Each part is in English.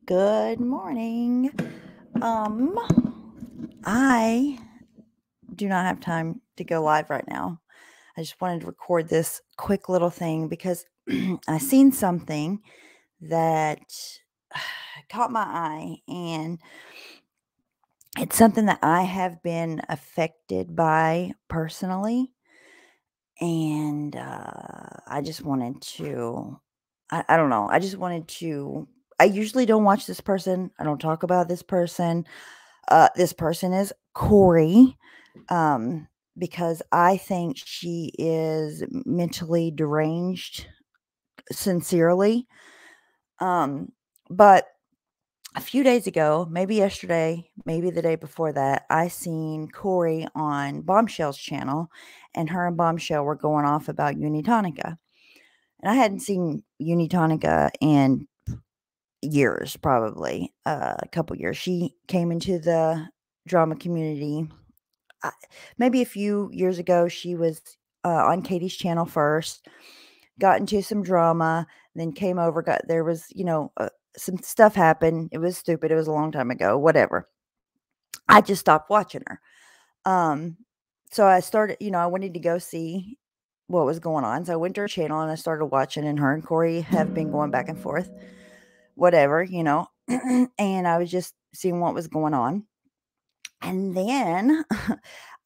Good morning. Um, I do not have time to go live right now. I just wanted to record this quick little thing because I seen something that caught my eye, and it's something that I have been affected by personally. And I just wanted to, I don't know, I just wanted to. I usually don't watch this person. I don't talk about this person. This person is Corey, um, because I think she is mentally deranged, sincerely. Um, but a few days ago, maybe yesterday, maybe the day before that, I seen Corey on Bombshell's channel, and her and Bombshell were going off about Unitonica. And I hadn't seen Unitonica in years, probably a couple years. She came into the drama community maybe a few years ago. She was on Katie's channel first, got into some drama, then came over. Got there was some stuff happened. It was stupid. It was a long time ago. Whatever. I just stopped watching her. Um, so I started. I wanted to go see what was going on. So I went to her channel and I started watching. And her and Corey have been going back and forth. Whatever. And I was just seeing what was going on. And then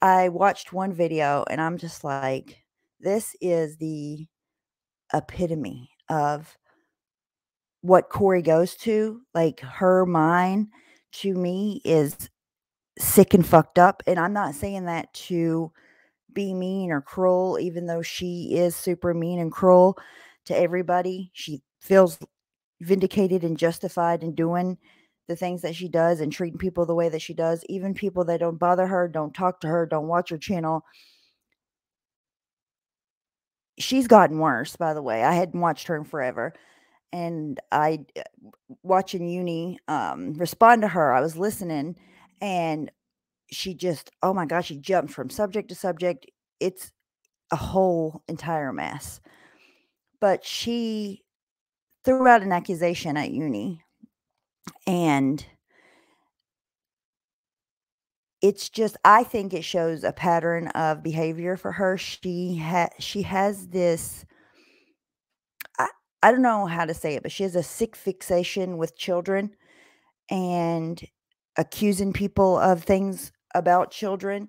I watched one video and I'm just like, this is the epitome of what Corey goes to. Like, her mind to me is sick and fucked up. And I'm not saying that to be mean or cruel, even though she is super mean and cruel to everybody. She feels vindicated and justified in doing the things that she does and treating people the way that she does, even people that don't bother her, don't talk to her, don't watch her channel. She's gotten worse, by the way. I hadn't watched her in forever. And watching Uni respond to her, I was listening, and she just, oh my gosh, she jumped from subject to subject. It's a whole entire mess. But she threw out an accusation at Uni, and it's just, I think it shows a pattern of behavior for her. She has this, I, I don't know how to say it, but she has a sick fixation with children and accusing people of things about children,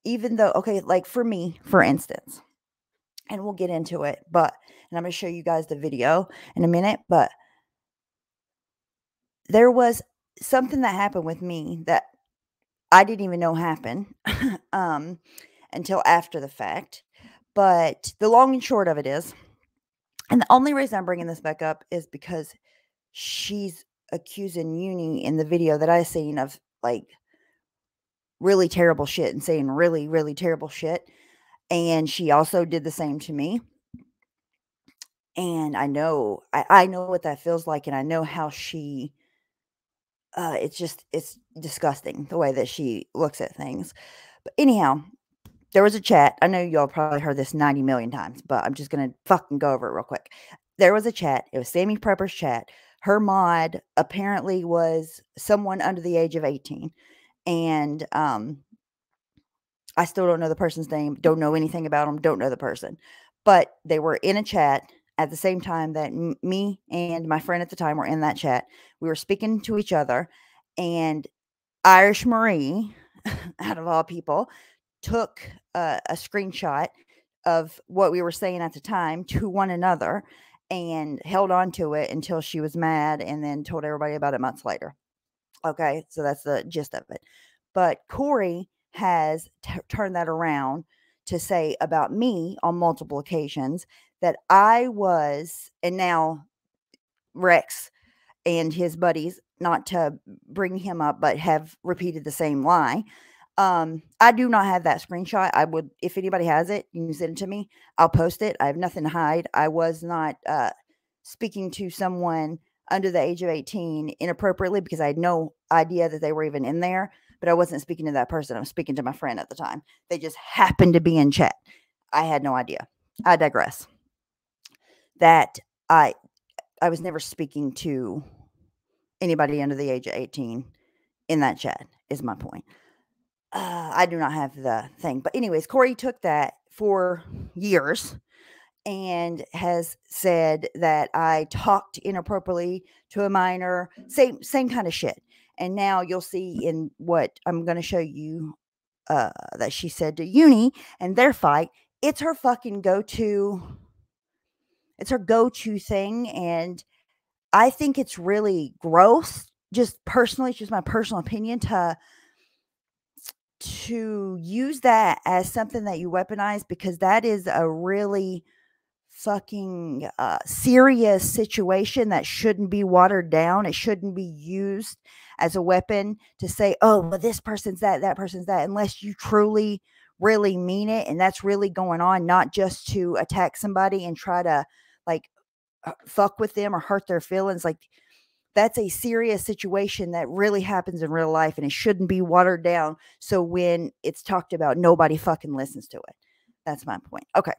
even though, okay, like for me, for instance, and we'll get into it, and I'm going to show you guys the video in a minute, but there was something that happened with me that I didn't even know happened um, until after the fact. But the long and short of it is, and the only reason I'm bringing this back up is because she's accusing Uni in the video that I seen of, like, really terrible shit and saying really, really terrible shit. And she also did the same to me. And I know what that feels like. And I know how it's disgusting the way that she looks at things. But anyhow, there was a chat. I know y'all probably heard this 90 million times, but I'm just going to fucking go over it real quick. There was a chat. It was Sammy Prepper's chat. Her mod apparently was someone under the age of 18. And I still don't know the person's name, don't know anything about them, don't know the person. But they were in a chat at the same time that me and my friend at the time were in that chat. We were speaking to each other, and Irish Marie, out of all people, took a screenshot of what we were saying at the time to one another and held on to it until she was mad and then told everybody about it months later. Okay, so that's the gist of it. But Corey has turned that around to say about me on multiple occasions that I was, and now Rex and his buddies, not to bring him up, but have repeated the same lie. I do not have that screenshot. I would, if anybody has it, you can send it to me. I'll post it. I have nothing to hide. I was not speaking to someone under the age of 18 inappropriately because I had no idea that they were even in there, but I wasn't speaking to that person. I was speaking to my friend at the time. They just happened to be in chat. I had no idea. I digress. That I was never speaking to anybody under the age of 18 in that chat, is my point. I do not have the thing. But anyways, Corey took that for years and has said that I talked inappropriately to a minor, same kind of shit. And now you'll see in what I'm going to show you that she said to Uni and their fight. It's her fucking go-to. It's her go-to thing, and I think it's really gross. Just personally, it's just my personal opinion to use that as something that you weaponize, because that is a really fucking serious situation that shouldn't be watered down. It shouldn't be used as a weapon to say, oh, well, this person's that person's that, unless you truly really mean it and that's really going on, not just to attack somebody and try to like fuck with them or hurt their feelings. Like, that's a serious situation that really happens in real life, and it shouldn't be watered down. So when it's talked about, nobody fucking listens to it. That's my point. Okay.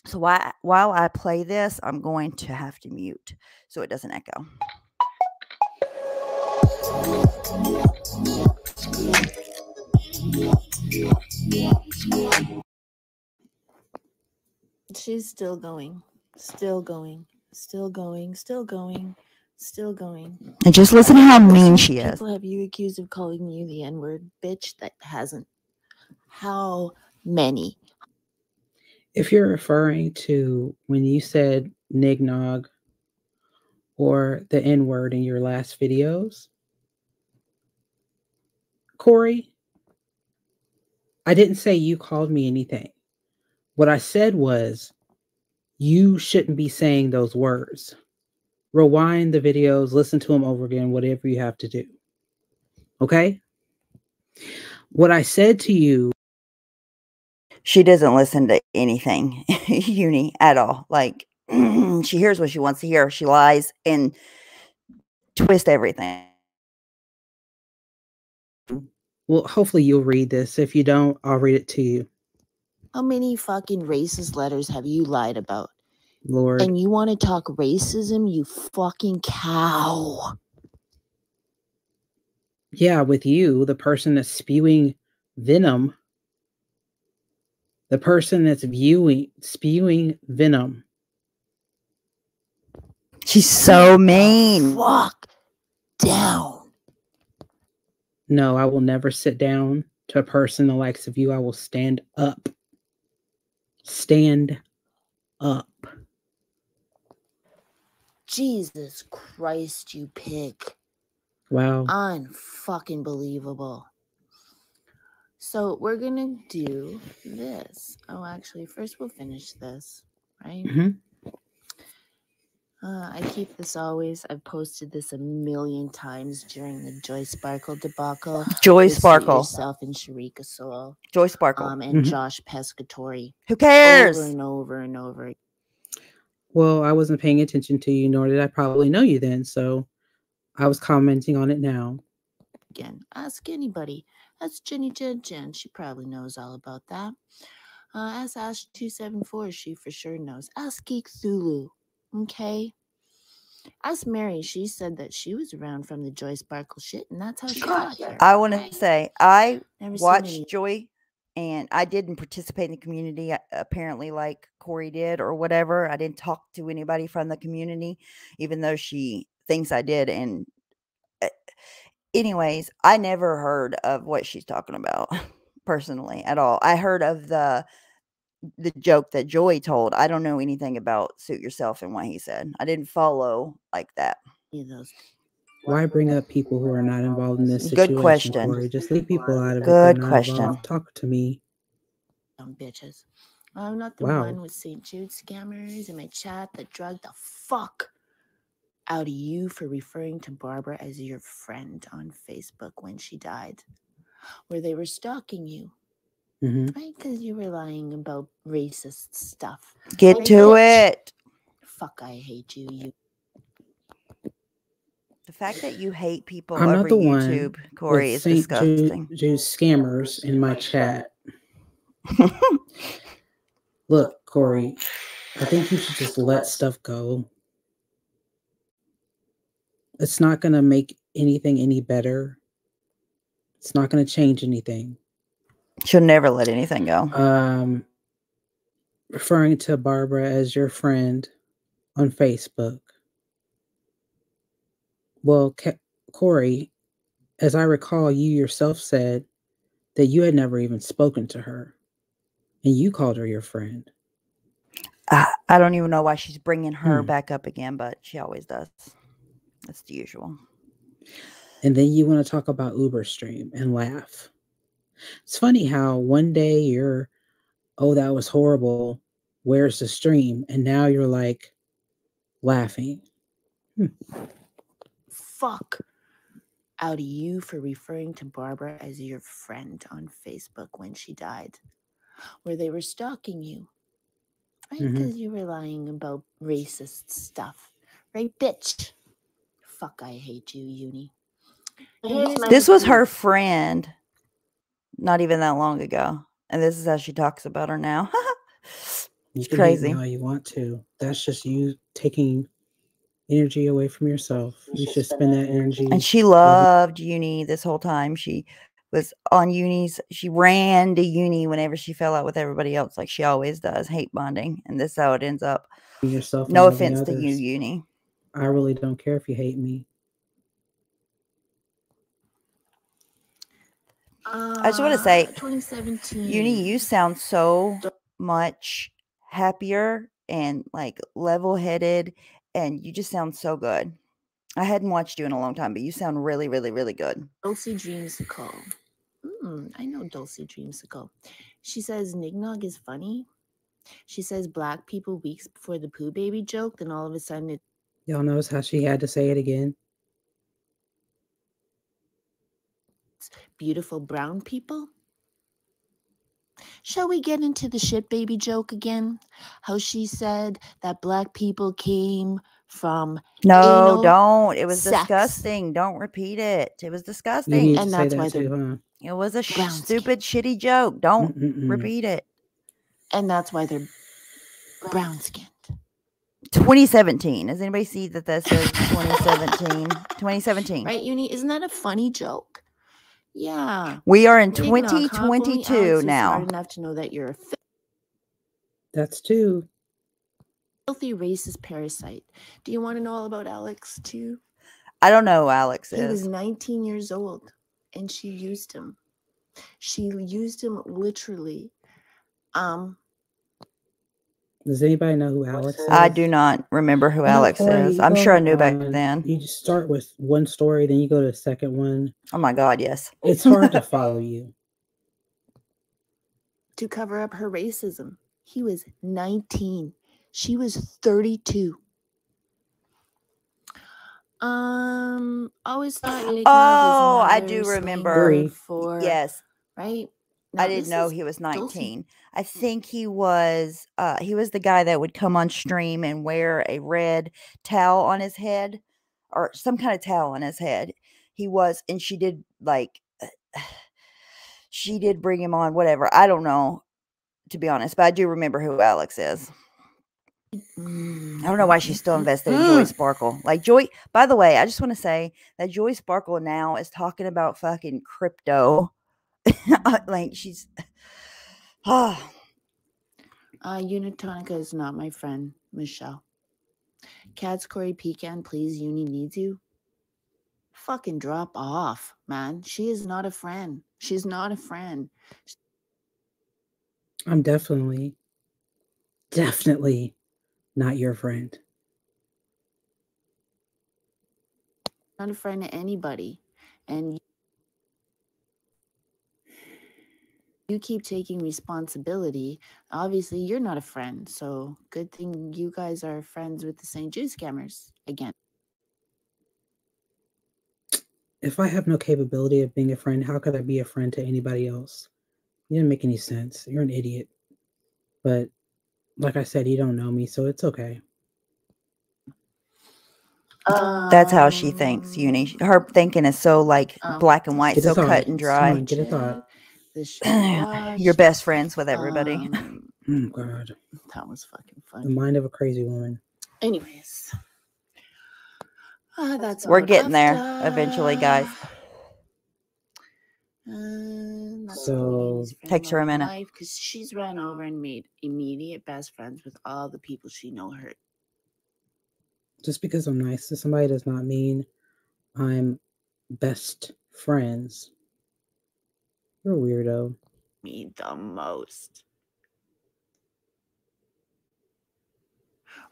So while I play this, I'm going to have to mute so it doesn't echo. She's still going, still going, still going, still going, still going. And just listen to how mean she is. People have you accused of calling you the N-word, bitch. That hasn't. How many? If you're referring to when you said nignog or the N-word in your last videos, Corey, I didn't say you called me anything. What I said was, you shouldn't be saying those words. Rewind the videos, listen to them over again, whatever you have to do. Okay? What I said to you. She doesn't listen to anything, Uni, at all. Like, she hears what she wants to hear. She lies and twists everything. Well, hopefully you'll read this. If you don't, I'll read it to you. How many fucking racist letters have you lied about? Lord. And you want to talk racism, you fucking cow. Yeah, with you, the person that's spewing venom. The person that's spewing venom. She's so mean. Fuck down. No, I will never sit down to a person the likes of you. I will stand up. Stand up. Jesus Christ, you pig. Wow. Unfucking believable. So we're going to do this. Oh, actually, first we'll finish this, right? Mm-hmm. I keep this always. I've posted this a million times during the Joy Sparkle debacle. Joy Sparkle. Yourself and Sharika Soul. Joy Sparkle. And Josh Pescatori. Who cares? Over and over and over. Well, I wasn't paying attention to you, nor did I probably know you then. So I was commenting on it now. Again, ask anybody. Ask Jenny Jen. She probably knows all about that. Ask Ash274. She for sure knows. Ask Geek Zulu. Okay. Ask Mary. She said that she was around from the Joy Sparkle shit, and that's how she got here. I want to say, I watched Joy, and I didn't participate in the community, apparently, like Corey did or whatever. I didn't talk to anybody from the community, even though she thinks I did. And anyways, I never heard of what she's talking about personally at all. I heard of the joke that Joy told. I don't know anything about Suit Yourself and what he said. I didn't follow like that. Why bring up people who are not involved in this situation? Good question. Corey? Just leave people out of it. Good question. Talk to me. Dumb bitches. I'm not the one with St. Jude scammers in my chat that drugged the fuck out of you for referring to Barbara as your friend on Facebook when she died, where they were stalking you. Mm-hmm. Right? Because you were lying about racist stuff. Get to it. Fuck, I hate you. You. The fact that you hate people I'm over not the YouTube, one Corey, is disgusting. Jude scammers in my chat. Look, Corey, I think you should just let stuff go. It's not going to make anything any better. It's not going to change anything. She'll never let anything go. Referring to Barbara as your friend on Facebook. Well, Corey, as I recall, you yourself said that you had never even spoken to her, and you called her your friend. I don't even know why she's bringing her back up again, but she always does. That's the usual. And then you want to talk about Uberstream and laugh. It's funny how one day you're, oh, that was horrible. Where's the stream? And now you're like laughing. Fuck out of you for referring to Barbara as your friend on Facebook when she died, where they were stalking you, right? Because you were lying about racist stuff, right, bitch? Fuck, I hate you, Uni. This was her friend not even that long ago, and this is how she talks about her now. You It's can crazy. hate me all you want to. That's just you taking energy away from yourself. You should spend that energy. And she loved Uni this whole time. She was on Uni's. She ran to Uni whenever she fell out with everybody else, like she always does, hate bonding. And this is how it ends up. Yourself. No offense to you, Uni. I really don't care if you hate me. I just want to say, 2017. Uni, you sound so much happier and like level-headed, and you just sound so good. I hadn't watched you in a long time, but you sound really, really, really good. Dulcie Dreamsicle. I know Dulcie Dreamsicle. She says Nignog is funny. She says black people weeks before the poo baby joke, then all of a sudden it. Y'all notice how she had to say it again? Beautiful brown people. Shall we get into the shit baby joke again? How she said that black people came from No, don't. It was sex. Disgusting. Don't repeat it. It was disgusting. And that's why they're too, It was a stupid, shitty joke. Don't repeat it. And that's why they're brown skinned. 2017. Does anybody see that says 2017? 2017. Right, Uni? Isn't that a funny joke? Yeah. We are in Nignog, 2022 Alex now. Smart enough to know that you're a That's two. filthy racist parasite. Do you want to know all about Alex too? I don't know who Alex He was is. 19 years old and she used him. She used him literally. Does anybody know who Alex is? I do not remember who Alex is. I'm sure I knew back then. You just start with one story, then you go to the second one. Oh my God, yes. It's hard to follow you. To cover up her racism. He was 19. She was 32. Always thought Nignog Oh, was I another do slang remember. word for, Yes. right? Now, I didn't know he was 19. I think he was the guy that would come on stream and wear a red towel on his head or some kind of towel on his head. He was, and she did bring him on, whatever. I don't know, to be honest, but I do remember who Alex is. I don't know why she's still invested in Joy Sparkle. Like Joy, by the way, I just want to say that Joy Sparkle now is talking about fucking crypto. Like she's Unitonica is not my friend, Michelle. Cats Corey Pecan, please, Uni needs you. Fucking drop off, man. She is not a friend. She's not a friend. I'm definitely not your friend. Not a friend to anybody. And you keep taking responsibility. Obviously, you're not a friend. So good thing you guys are friends with the St. Jude scammers again. If I have no capability of being a friend, how could I be a friend to anybody else? You didn't make any sense. You're an idiot. But like I said, you don't know me, so it's okay. That's how she thinks, Uni. Her thinking is so like black and white, so cut and dry. Get a thought. You're best friends with everybody. Oh God, that was fucking the funny. mind of a crazy woman. Anyways, That's We're about getting there eventually, guys. So, takes her a minute. Because she's ran over and made immediate best friends with all the people she know hurt. just because I'm nice to somebody does not mean I'm best friends. You're a weirdo. Me the most.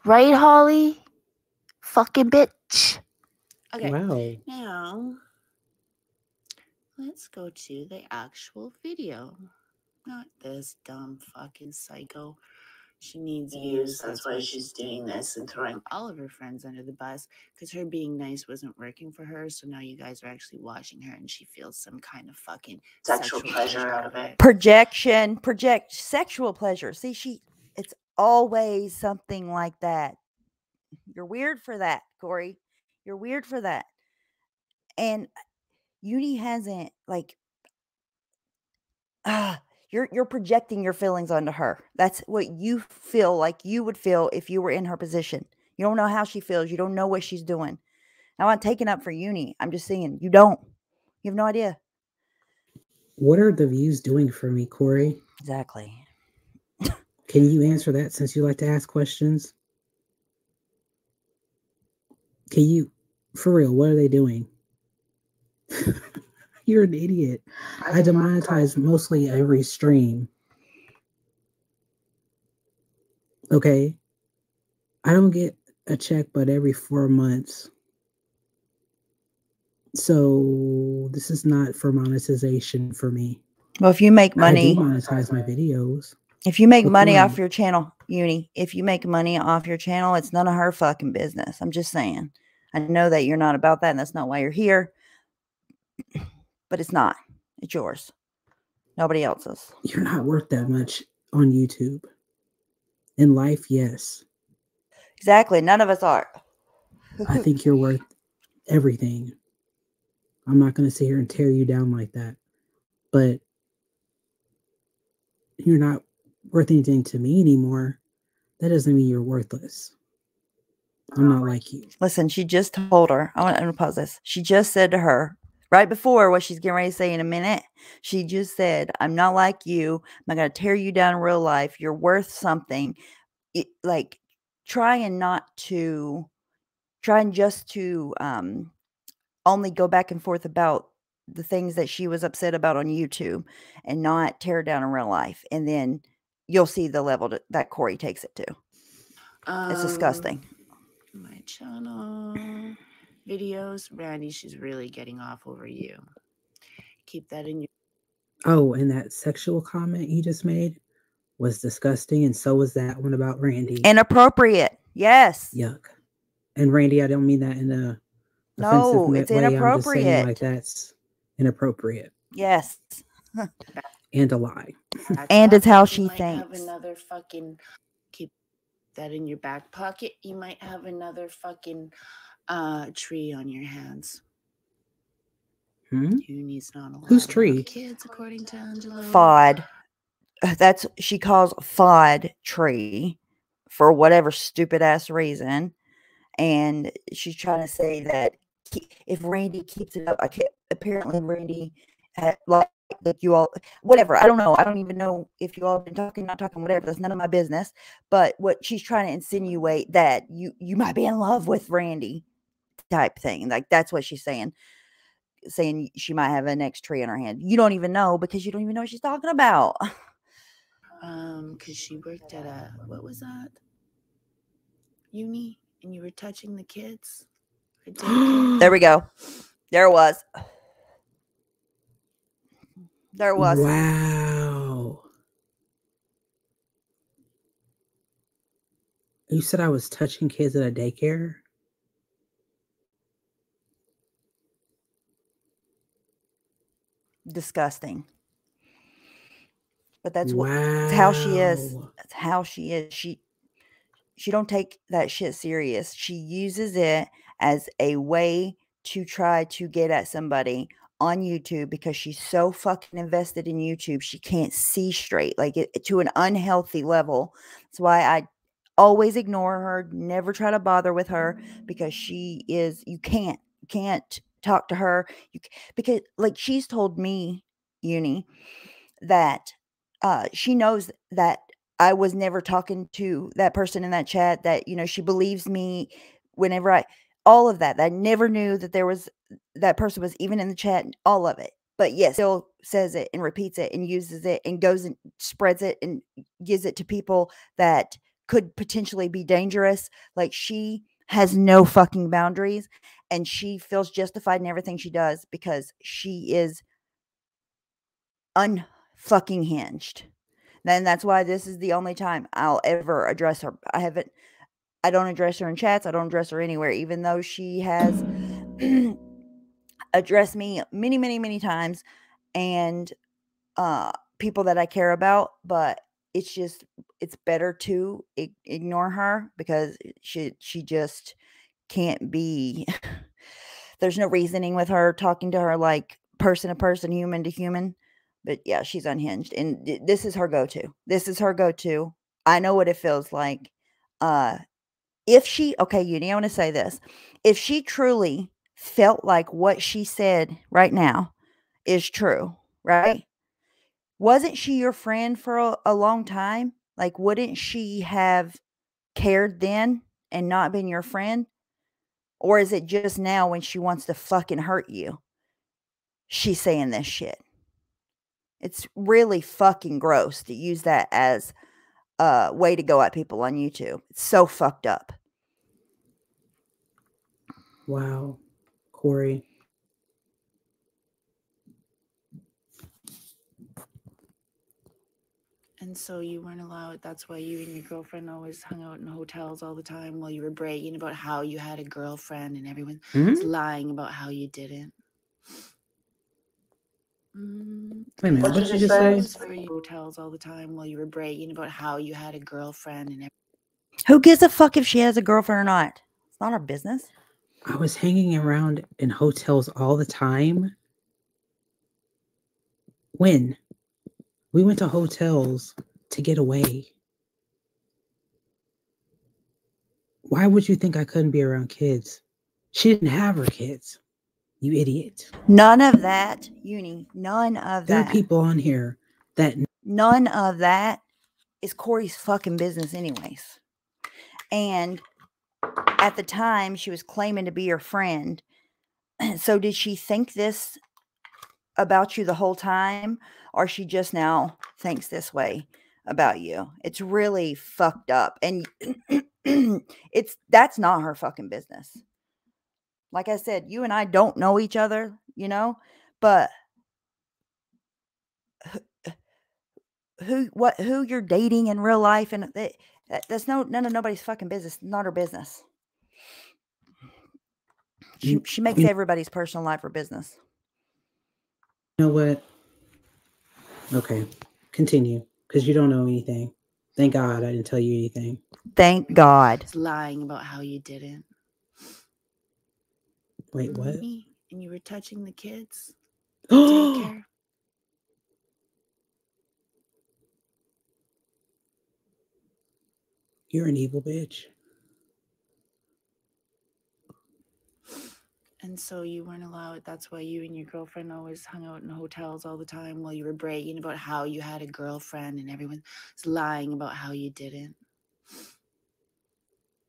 Right, Holly? Fucking bitch. Okay. Wow. Now, let's go to the actual video. Not this dumb fucking psycho. She needs views. That's why she's doing this and throwing all of her friends under the bus because her being nice wasn't working for her. So now you guys are actually watching her and she feels some kind of fucking sexual pleasure out of it. Project sexual pleasure. See, it's always something like that. You're weird for that, Corey. You're weird for that. And Uni hasn't you're projecting your feelings onto her. That's what you feel like you would feel if you were in her position. You don't know how she feels. You don't know what she's doing. I'm not taking up for Uni. I'm just saying you don't. You have no idea. What are the views doing for me, Corey? Exactly. Can you answer that since you like to ask questions? Can you, for real, what are they doing? You're an idiot. I demonetize mostly every stream. Okay? I don't get a check but every 4 months. So this is not for monetization for me. Well, if you make money, I do monetize my videos. If you make But money Corey, off your channel, Uni, if you make money off your channel, it's none of her fucking business. I'm just saying. I know that you're not about that, and that's not why you're here. But it's not. It's yours. Nobody else's. you're not worth that much on YouTube. In life, yes. Exactly. None of us are. I think you're worth everything. I'm not going to sit here and tear you down like that. But you're not worth anything to me anymore. That doesn't mean you're worthless. I'm not like you. Listen, she just told her. I'm going to pause this. She just said to her, right before what she's getting ready to say in a minute, she just said, I'm not like you. I'm not going to tear you down in real life. You're worth something. Try and just to only go back and forth about the things that she was upset about on YouTube and not tear down in real life. And then you'll see the level that Corey takes it to. It's disgusting. My channel videos, Randy, she's really getting off over you. Keep that in your. Oh, and that sexual comment you just made was disgusting, and so was that one about Randy. Inappropriate. Yes. Yuck. And Randy, I don't mean that in a No, offensive it's way. inappropriate. I'm just saying like that's inappropriate. Yes. And a lie. And it's how she You might have thinks. another fucking. Keep that in your back pocket. You might have another fucking tree on your hands. Uni's not allowed. Whose tree? Kids, according to Angelo. FOD. That's she calls FOD tree for whatever stupid ass reason. And she's trying to say that if Randy keeps it up, apparently Randy had, like you all, whatever. I don't know. I don't even know if you all have been talking, not talking, whatever. That's none of my business. But what she's trying to insinuate that you might be in love with Randy type thing. Like that's what she's saying she might have an next tree in her hand. You don't even know because you don't even know what she's talking about. Because she worked at a, what was that? Uni, and you were touching the kids. There we go. There it was. There it was. Wow. You said I was touching kids at a daycare? Disgusting. But that's that's how she is. That's how she is. She don't take that shit serious. She uses it as a way to try to get at somebody on YouTube because she's so fucking invested in YouTube. She can't see straight, like to an unhealthy level. That's why always ignore her, never try to bother with her, because you can't talk to her. Because like she's told me, Uni, that she knows that I was never talking to that person in that chat, that, she believes me whenever all of that. I never knew that that person was even in the chat, and all of it. But yes, still says it and repeats it and uses it and goes and spreads it and gives it to people that could potentially be dangerous. Like, she has no fucking boundaries, and she feels justified in everything she does because she is unfucking hinged. Then that's why this is the only time I'll ever address her. I don't address her in chats. I don't address her anywhere, even though she has addressed me many, many, many times, and people that I care about. But it's better to ignore her, because she just can't be. There's no reasoning with her, talking to her like person to person, human to human. But yeah, she's unhinged, and this is her go-to. This is her go-to. I know what it feels like. Okay, Uni, I want to say this. If she truly felt like what she said right now is true, right? Wasn't she your friend for a long time? Like, wouldn't she have cared then and not been your friend? Or is it just now, when she wants to fucking hurt you, she's saying this shit? It's really fucking gross to use that as a way to go at people on YouTube. It's so fucked up. Wow, Corey. And so you weren't allowed. That's why you and your girlfriend always hung out in hotels all the time, while you were bragging about how you had a girlfriend, and everyone was lying about how you didn't. Wait a minute, what did you just say? For you hotels all the time, while you were bragging about how you had a girlfriend, and Who gives a fuck if she has a girlfriend or not? It's not our business. I was hanging around in hotels all the time. When? We went to hotels to get away. Why would you think I couldn't be around kids? She didn't have her kids. You idiot. None of that, Uni. None of There that. are people on here that... None of that is Corey's fucking business anyways. And at the time, she was claiming to be your friend. So did she think this about you the whole time? Or she just now thinks this way about you? It's really fucked up. And that's not her fucking business. Like I said, you and I don't know each other, but who you're dating in real life, and that's none of nobody's fucking business. Not her business. She makes everybody's personal life her business. You know what? Okay, continue, because you don't know anything. Thank God I didn't tell you anything. Thank God. Lying about how you didn't. Wait, what? And you were touching the kids. Daycare. You're an evil bitch. And so you weren't allowed. That's why you and your girlfriend always hung out in hotels all the time, while you were bragging about how you had a girlfriend, and everyone was lying about how you didn't.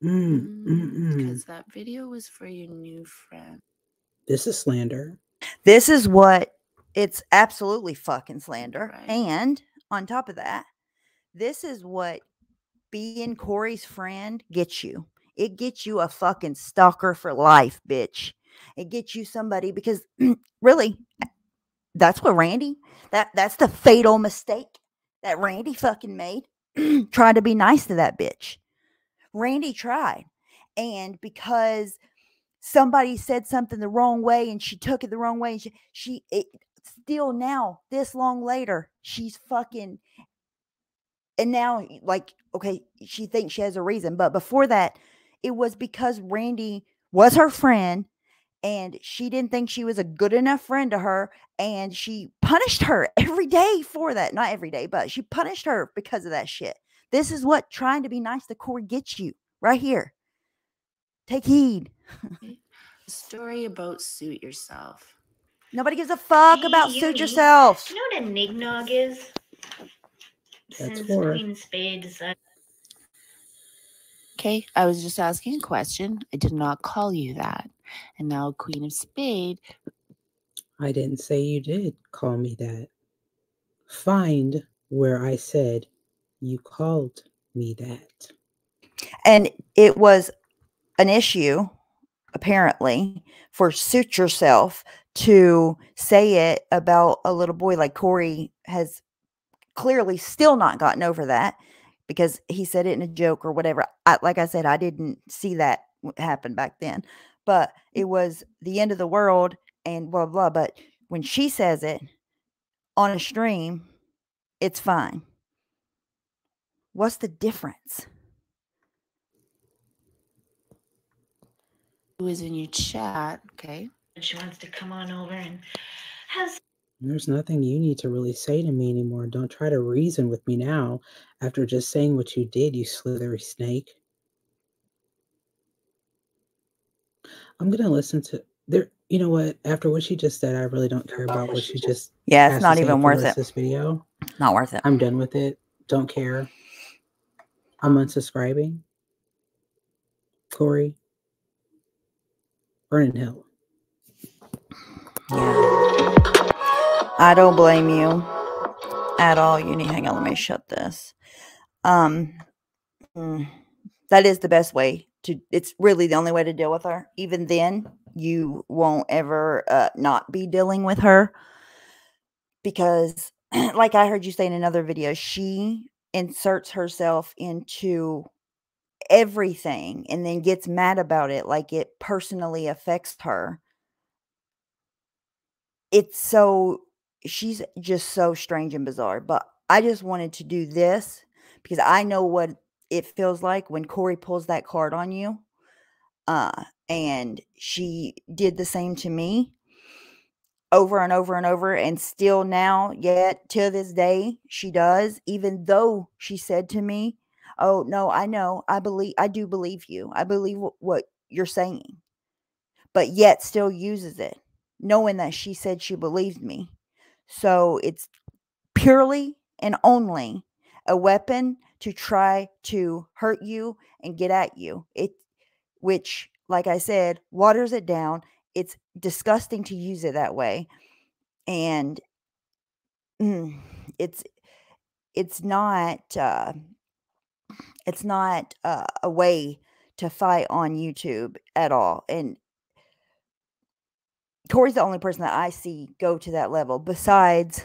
Because that video was for your new friend. This is slander. This is what... It's absolutely fucking slander. Right. And on top of that, this is what being Corey's friend gets you. It gets you a fucking stalker for life, bitch. It gets you somebody, because really, that's what that's the fatal mistake that Randy fucking made. Trying to be nice to that bitch. Randy tried. And because somebody said something the wrong way and she took it the wrong way, and still now, this long later, she's fucking... And now, like, okay, she thinks she has a reason. But before that, it was because Randy was her friend, and she didn't think she was a good enough friend to her. And she punished her every day for that. Not every day, but she punished her because of that shit. This is what trying to be nice to Corey gets you right here. Take heed. A story about suit yourself. Nobody gives a fuck about Hey, suit Yuri, yourself. Do you know what a nignog is? That's Since for- Queen Spade decided. Okay, I was just asking a question. I did not call you that. And now Queen of Spade. I didn't say you did call me that. Find where I said you called me that. And it was an issue, apparently, for suit yourself to say it about a little boy. Like Corey has clearly still not gotten over that because he said it in a joke or whatever. Like I said, I didn't see that happen back then, but it was the end of the world and blah, blah. But when she says it on a stream, it's fine. What's the difference? Who is in your chat? Okay. She wants to come on over and have. There's nothing you need to really say to me anymore. Don't try to reason with me now after just saying what you did, you slithery snake. I'm going to listen to there. You know what? After what she just said, I really don't care about what she just. Yeah, it's has not to say even for the worth rest it. of this video. Not worth it. I'm done with it. Don't care. I'm unsubscribing. Corey. Burning hell. Yeah. I don't blame you at all. You need, hang on, let me shut this. That is the best way to, it's really the only way to deal with her. Even then, you won't ever not be dealing with her because, like I heard you say in another video, she inserts herself into everything and then gets mad about it like it personally affects her. It's so, she's just so strange and bizarre. But I just wanted to do this because I know what it feels like when Corey pulls that card on you. And she did the same to me over and over and over. And still now, yet to this day, she does, even though she said to me, oh, no, I know. I do believe you. I believe what you're saying. But yet still uses it, knowing that she said she believed me. So it's purely and only a weapon to try to hurt you and get at you. Which, like I said, waters it down. It's disgusting to use it that way. And it's not a way to fight on YouTube at all. And Corey's the only person that I see go to that level. Besides,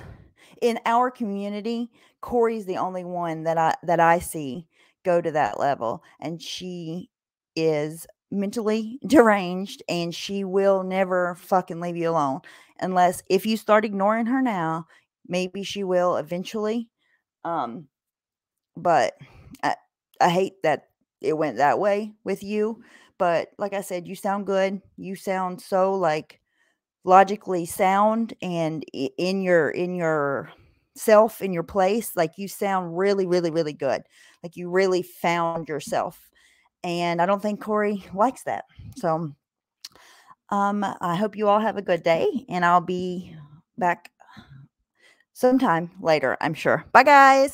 in our community, Corey's the only one that I see go to that level. And she is mentally deranged and she will never fucking leave you alone. Unless if you start ignoring her now, maybe she will eventually. But I hate that it went that way with you. But like I said, you sound good. You sound so like logically sound and in your self, in your place. Like you sound really, really, really good. Like you really found yourself. And I don't think Corey likes that. So I hope you all have a good day and I'll be back sometime later, I'm sure. Bye guys.